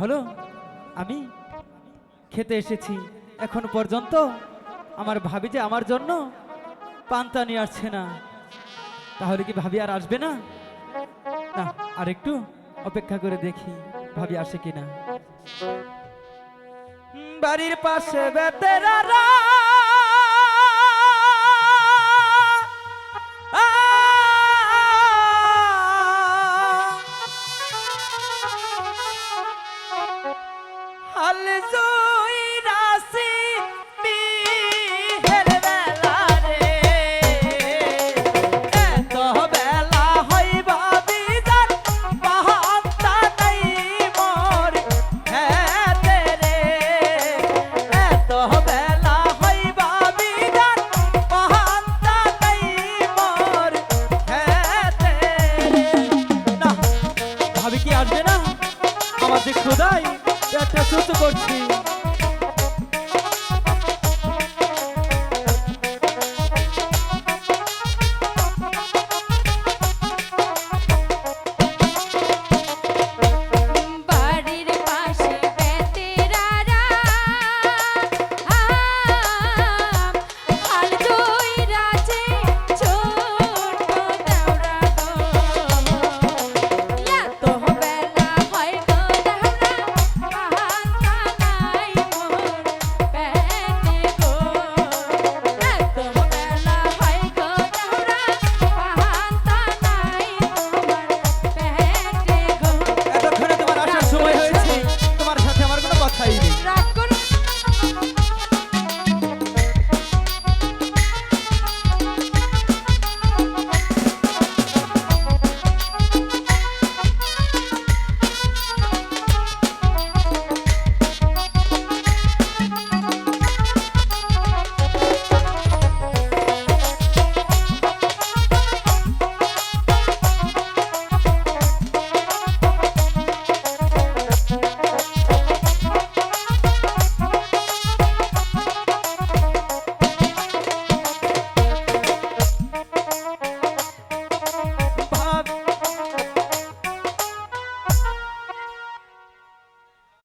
হলো আমি খেতে এসেছি, এখন পর্যন্ত আমার ভাবি যে আমার জন্য পান্তা নিয়ে আসছে না, তাহলে কি ভাবি আর আসবে না? না, আর একটু অপেক্ষা করে দেখি ভাবি আসে কিনা। বাড়ির পাশে বেতেরারা হাল জুইরাছি বিহের বেলা রে, এত বেলা হইবা বিজান পান্তা নাই মোর হেতে রে, এত বেলা হইবা বিজান পান্তা নাই মোর হেতে রে। না, ভাবি কি আসবে না? আমার যে খোদাই একটা চুচু করছি।